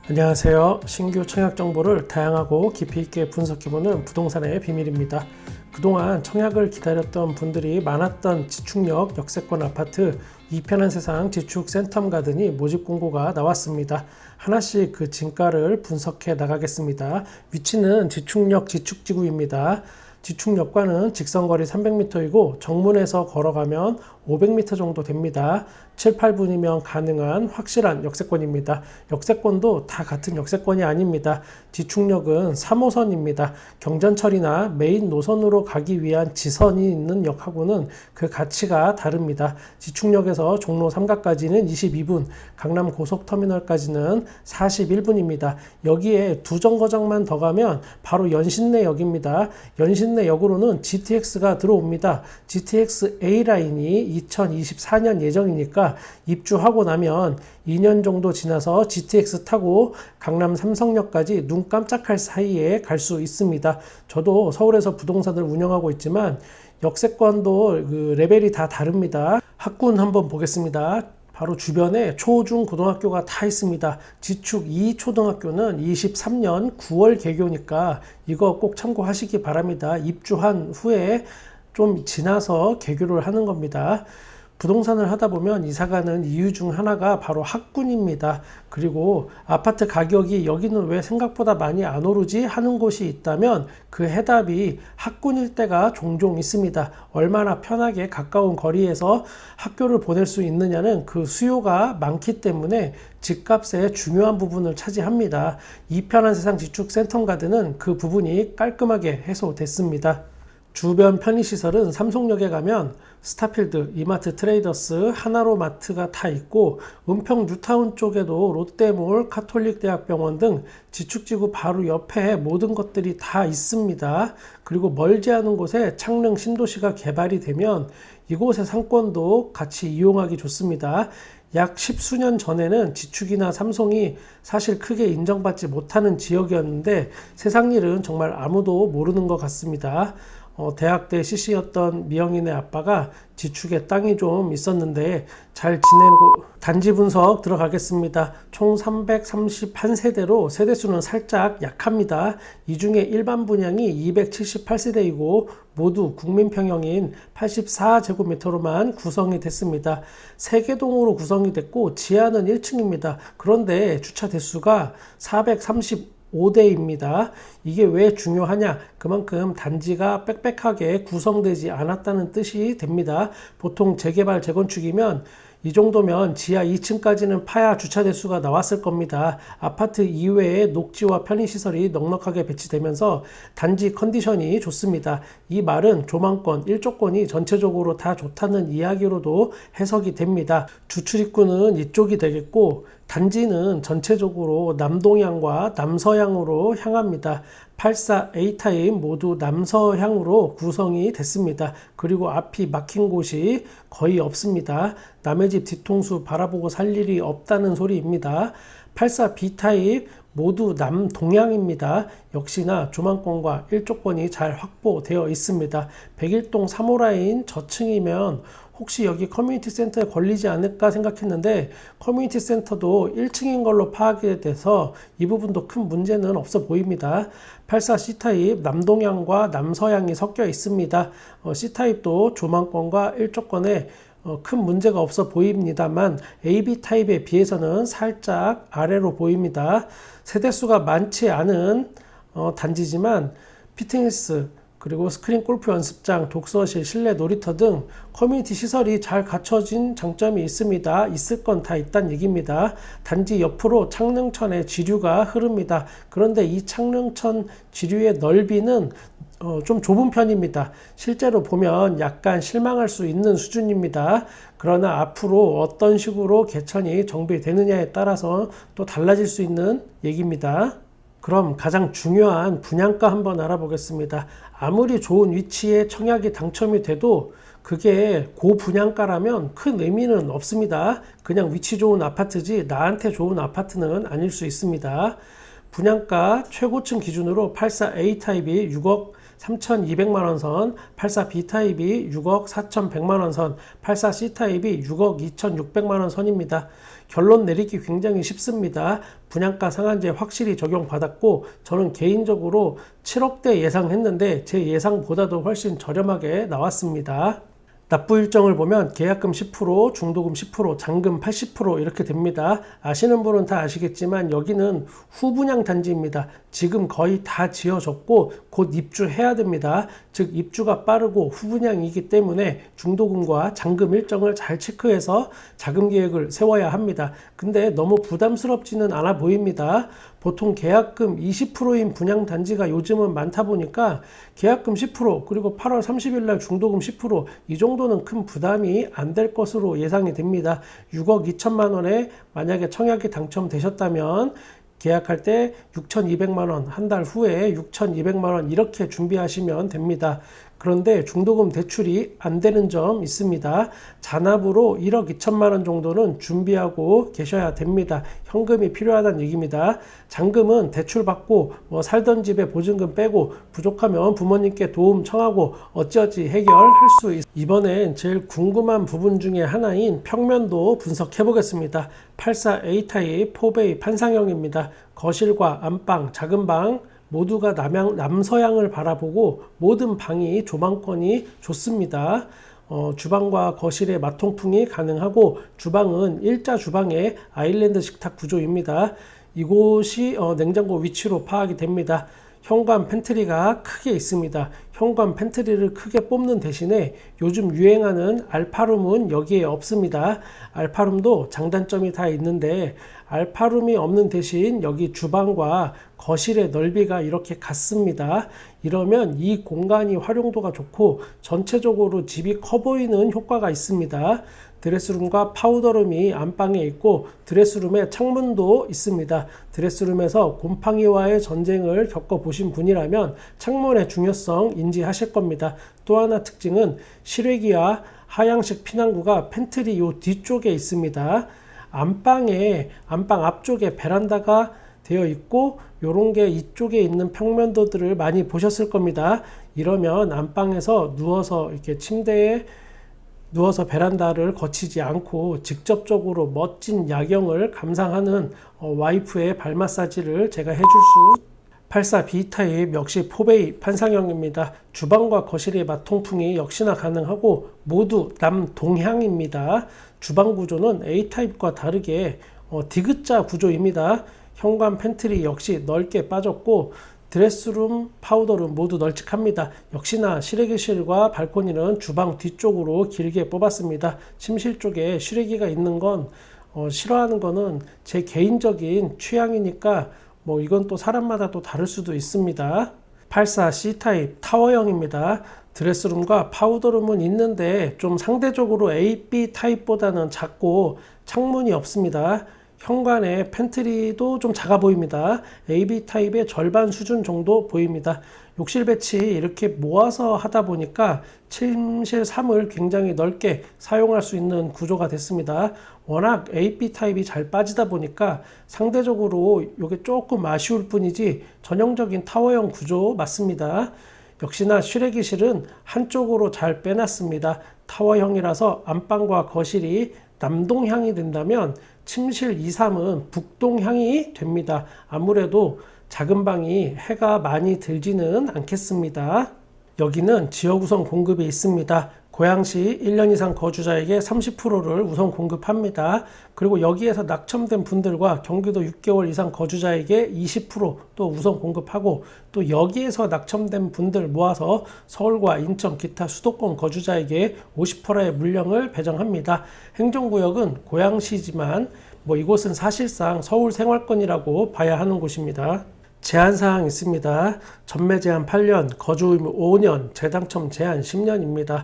안녕하세요. 신규 청약 정보를 다양하고 깊이 있게 분석해보는 부동산의 비밀입니다. 그동안 청약을 기다렸던 분들이 많았던 지축역 역세권 아파트 이편한 세상 지축 센텀 가든이 모집 공고가 나왔습니다. 하나씩 그 진가를 분석해 나가겠습니다. 위치는 지축역 지축지구입니다. 지축역과는 직선거리 300m이고 정문에서 걸어가면 500m 정도 됩니다. 7, 8분이면 가능한 확실한 역세권입니다. 역세권도 다 같은 역세권이 아닙니다. 지축역은 3호선입니다. 경전철이나 메인 노선으로 가기 위한 지선이 있는 역하고는 그 가치가 다릅니다. 지축역에서 종로 3가까지는 22분, 강남 고속터미널까지는 41분입니다. 여기에 두 정거장만 더 가면 바로 연신내역입니다. 연신내역으로는 GTX가 들어옵니다. GTX A라인이 2024년 예정이니까 입주하고 나면 2년 정도 지나서 GTX 타고 강남 삼성역까지 눈 깜짝할 사이에 갈 수 있습니다. 저도 서울에서 부동산을 운영하고 있지만 역세권도 그 레벨이 다 다릅니다. 학군 한번 보겠습니다. 바로 주변에 초, 중, 고등학교가 다 있습니다. 지축 2초등학교는 23년 9월 개교니까 이거 꼭 참고하시기 바랍니다. 입주한 후에 좀 지나서 개교를 하는 겁니다. 부동산을 하다 보면 이사가는 이유 중 하나가 바로 학군입니다. 그리고 아파트 가격이 여기는 왜 생각보다 많이 안 오르지 하는 곳이 있다면 그 해답이 학군일 때가 종종 있습니다. 얼마나 편하게 가까운 거리에서 학교를 보낼 수 있느냐는 그 수요가 많기 때문에 집값의 중요한 부분을 차지합니다. 이편한 세상 지축 센텀 가든은 그 부분이 깔끔하게 해소됐습니다. 주변 편의시설은 삼성역에 가면 스타필드, 이마트 트레이더스, 하나로마트가 다 있고 은평 뉴타운 쪽에도 롯데몰, 가톨릭대학병원 등 지축지구 바로 옆에 모든 것들이 다 있습니다. 그리고 멀지 않은 곳에 창릉 신도시가 개발이 되면 이곳의 상권도 같이 이용하기 좋습니다. 약 10수년 전에는 지축이나 삼성이 사실 크게 인정받지 못하는 지역이었는데 세상 일은 정말 아무도 모르는 것 같습니다. 대학 때 CC였던 미영인의 아빠가 지축에 땅이 좀 있었는데 잘 지내고 단지 분석 들어가겠습니다. 총 331세대로 세대수는 살짝 약합니다. 이 중에 일반 분양이 278세대이고 모두 국민평형인 84제곱미터로만 구성이 됐습니다. 3개 동으로 구성이 됐고 지하는 1층입니다. 그런데 주차 대수가 435대입니다. 이게 왜 중요하냐? 그만큼 단지가 빽빽하게 구성되지 않았다는 뜻이 됩니다. 보통 재개발, 재건축이면 이 정도면 지하 2층까지는 파야 주차 대수가 나왔을 겁니다. 아파트 이외에 녹지와 편의시설이 넉넉하게 배치되면서 단지 컨디션이 좋습니다. 이 말은 조망권, 일조권이 전체적으로 다 좋다는 이야기로도 해석이 됩니다. 주출입구는 이쪽이 되겠고 단지는 전체적으로 남동향과 남서향으로 향합니다. 84 A타입 모두 남서향으로 구성이 됐습니다. 그리고 앞이 막힌 곳이 거의 없습니다. 남의 집 뒤통수 바라보고 살 일이 없다는 소리입니다. 84 B타입 모두 남동향입니다. 역시나 조망권과 일조권이 잘 확보되어 있습니다. 101동 3호 라인 저층이면 혹시 여기 커뮤니티 센터에 걸리지 않을까 생각했는데 커뮤니티 센터도 1층인 걸로 파악이 돼서 이 부분도 큰 문제는 없어 보입니다. 84 C타입 남동향과 남서향이 섞여 있습니다. C타입도 조망권과 일조권에 큰 문제가 없어 보입니다만 AB 타입에 비해서는 살짝 아래로 보입니다. 세대수가 많지 않은 단지지만 피트니스, 그리고 스크린 골프 연습장, 독서실, 실내 놀이터 등 커뮤니티 시설이 잘 갖춰진 장점이 있습니다. 있을 건 다 있다는 얘기입니다. 단지 옆으로 창릉천의 지류가 흐릅니다. 그런데 이 창릉천 지류의 넓이는 좀 좁은 편입니다. 실제로 보면 약간 실망할 수 있는 수준입니다. 그러나 앞으로 어떤 식으로 개천이 정비되느냐에 따라서 또 달라질 수 있는 얘기입니다. 그럼 가장 중요한 분양가 한번 알아보겠습니다. 아무리 좋은 위치에 청약이 당첨이 돼도 그게 고분양가라면 큰 의미는 없습니다. 그냥 위치 좋은 아파트지 나한테 좋은 아파트는 아닐 수 있습니다. 분양가 최고층 기준으로 84A 타입이 6억 3,200만원 선, 84B 타입이 6억 4,100만원 선, 84C 타입이 6억 2,600만원 선입니다. 결론 내리기 굉장히 쉽습니다. 분양가 상한제 확실히 적용받았고 저는 개인적으로 7억대 예상했는데 제 예상보다도 훨씬 저렴하게 나왔습니다. 납부 일정을 보면 계약금 10%, 중도금 10%, 잔금 80% 이렇게 됩니다. 아시는 분은 다 아시겠지만 여기는 후분양 단지입니다. 지금 거의 다 지어졌고 곧 입주해야 됩니다. 즉 입주가 빠르고 후분양이기 때문에 중도금과 잔금 일정을 잘 체크해서 자금 계획을 세워야 합니다. 근데 너무 부담스럽지는 않아 보입니다. 보통 계약금 20%인 분양 단지가 요즘은 많다 보니까 계약금 10% 그리고 8월 30일 날 중도금 10%이 정도는 큰 부담이 안 될 것으로 예상이 됩니다. 6억 2천만 원에 만약에 청약이 당첨되셨다면 계약할 때 6,200만 원, 한 달 후에 6,200만 원 이렇게 준비하시면 됩니다. 그런데 중도금 대출이 안 되는 점 있습니다. 잔압으로 1억 2천만 원 정도는 준비하고 계셔야 됩니다. 현금이 필요하다는 얘기입니다. 잔금은 대출 받고 살던 집에 보증금 빼고 부족하면 부모님께 도움 청하고 어찌어찌 해결할 수 있습니다. 이번엔 제일 궁금한 부분 중에 하나인 평면도 분석해 보겠습니다. 84 A타입 4베이 판상형입니다. 거실과 안방, 작은 방 모두가 남서향을 바라보고 모든 방이 조망권이 좋습니다. 주방과 거실의 마통풍이 가능하고 주방은 일자 주방의 아일랜드 식탁 구조입니다. 이곳이 냉장고 위치로 파악이 됩니다. 현관 팬트리가 크게 있습니다. 현관 팬트리를 크게 뽑는 대신에 요즘 유행하는 알파룸은 여기에 없습니다. 알파룸도 장단점이 다 있는데 알파룸이 없는 대신 여기 주방과 거실의 넓이가 이렇게 같습니다. 이러면 이 공간이 활용도가 좋고 전체적으로 집이 커 보이는 효과가 있습니다. 드레스룸과 파우더룸이 안방에 있고 드레스룸에 창문도 있습니다. 드레스룸에서 곰팡이와의 전쟁을 겪어보신 분이라면 창문의 중요성 인지하실 겁니다. 또 하나 특징은 실외기와 하향식 피난구가 팬트리 요 뒤쪽에 있습니다. 안방 앞쪽에 베란다가 되어 있고 요런 게 이쪽에 있는 평면도들을 많이 보셨을 겁니다. 이러면 안방에서 누워서 이렇게 침대에 누워서 베란다를 거치지 않고 직접적으로 멋진 야경을 감상하는 와이프의 발 마사지를 제가 해줄 수 84 B타입 역시 4베이 판상형입니다. 주방과 거실의 마통풍이 역시나 가능하고 모두 남동향입니다. 주방 구조는 A타입과 다르게 디귿자 구조입니다. 현관 팬트리 역시 넓게 빠졌고 드레스룸, 파우더룸 모두 널찍합니다. 역시나 실외기실과 발코니는 주방 뒤쪽으로 길게 뽑았습니다. 침실 쪽에 실외기가 있는 건 싫어하는 거는 제 개인적인 취향이니까 이건 또 사람마다 또 다를 수도 있습니다. 84 C타입 타워형입니다. 드레스룸과 파우더룸은 있는데 좀 상대적으로 A, B 타입보다는 작고 창문이 없습니다. 현관의 팬트리도 좀 작아 보입니다. AB 타입의 절반 수준 정도 보입니다. 욕실 배치 이렇게 모아서 하다 보니까 침실 3을 굉장히 넓게 사용할 수 있는 구조가 됐습니다. 워낙 AB 타입이 잘 빠지다 보니까 상대적으로 이게 조금 아쉬울 뿐이지 전형적인 타워형 구조 맞습니다. 역시나 실외기실은 한쪽으로 잘 빼놨습니다. 타워형이라서 안방과 거실이 남동향이 된다면 침실 2, 3은 북동향이 됩니다. 아무래도 작은 방이 해가 많이 들지는 않겠습니다. 여기는 지역 우선 공급이 있습니다. 고양시 1년 이상 거주자에게 30%를 우선 공급합니다. 그리고 여기에서 낙첨된 분들과 경기도 6개월 이상 거주자에게 20%또 우선 공급하고 또 여기에서 낙첨된 분들 모아서 서울과 인천 기타 수도권 거주자에게 50%의 물량을 배정합니다. 행정구역은 고양시지만 이곳은 사실상 서울 생활권이라고 봐야 하는 곳입니다. 제한사항 있습니다. 전매 제한 8년, 거주 의무 5년, 재당첨 제한 10년입니다.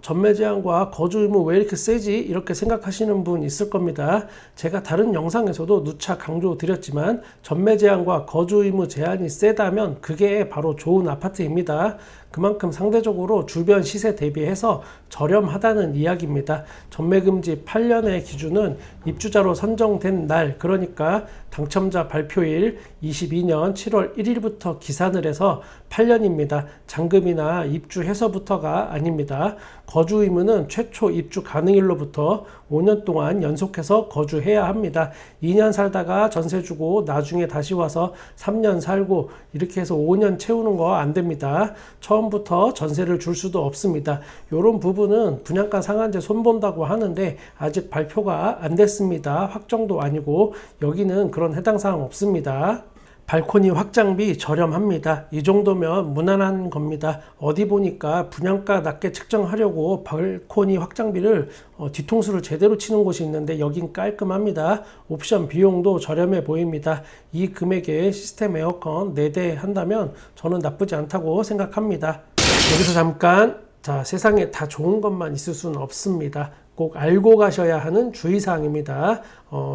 전매 제한과 거주 의무 왜 이렇게 세지? 이렇게 생각하시는 분 있을 겁니다. 제가 다른 영상에서도 누차 강조드렸지만 전매 제한과 거주 의무 제한이 세다면 그게 바로 좋은 아파트입니다. 그만큼 상대적으로 주변 시세 대비해서 저렴하다는 이야기입니다. 전매금지 8년의 기준은 입주자로 선정된 날, 그러니까 당첨자 발표일 22년 7월 1일부터 기산을 해서 8년입니다. 잔금이나 입주해서부터가 아닙니다. 거주 의무는 최초 입주 가능일로부터 5년 동안 연속해서 거주해야 합니다. 2년 살다가 전세 주고 나중에 다시 와서 3년 살고 이렇게 해서 5년 채우는 거 안 됩니다. 처음부터 전세를 줄 수도 없습니다. 이런 부분은 분양가 상한제 손본다고 하는데 아직 발표가 안 됐습니다. 확정도 아니고 여기는 그런 해당 사항 없습니다. 발코니 확장비 저렴합니다. 이 정도면 무난한 겁니다. 어디 보니까 분양가 낮게 측정하려고 발코니 확장비를 뒤통수를 제대로 치는 곳이 있는데 여긴 깔끔합니다. 옵션 비용도 저렴해 보입니다. 이 금액에 시스템 에어컨 4대 한다면 저는 나쁘지 않다고 생각합니다. 여기서 잠깐, 세상에 다 좋은 것만 있을 수는 없습니다. 꼭 알고 가셔야 하는 주의사항입니다.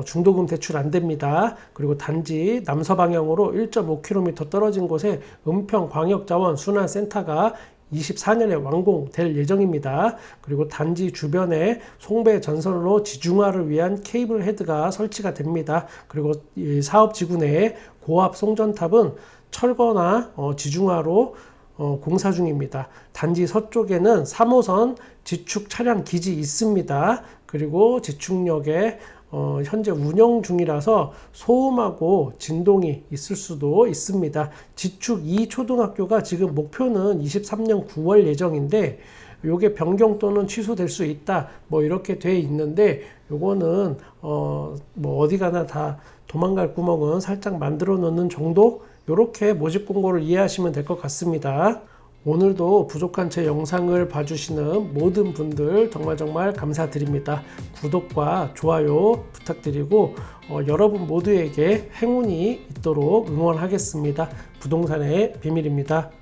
중도금 대출 안 됩니다. 그리고 단지 남서방향으로 1.5km 떨어진 곳에 은평광역자원 순환센터가 24년에 완공될 예정입니다. 그리고 단지 주변에 송배 전선으로 지중화를 위한 케이블 헤드가 설치가 됩니다. 그리고 이 사업지구 내에 고압 송전탑은 철거나 지중화로 공사 중입니다. 단지 서쪽에는 3호선 지축 차량 기지 있습니다. 그리고 지축역에 현재 운영 중이라서 소음하고 진동이 있을 수도 있습니다. 지축 2초등학교가 지금 목표는 23년 9월 예정인데 요게 변경 또는 취소될 수 있다 뭐 이렇게 돼 있는데 요거는 뭐 어디 가나 다 도망갈 구멍은 살짝 만들어 놓는 정도, 이렇게 모집 공고를 이해하시면 될 것 같습니다. 오늘도 부족한 제 영상을 봐주시는 모든 분들 정말 감사드립니다. 구독과 좋아요 부탁드리고 여러분 모두에게 행운이 있도록 응원하겠습니다. 부동산의 비밀입니다.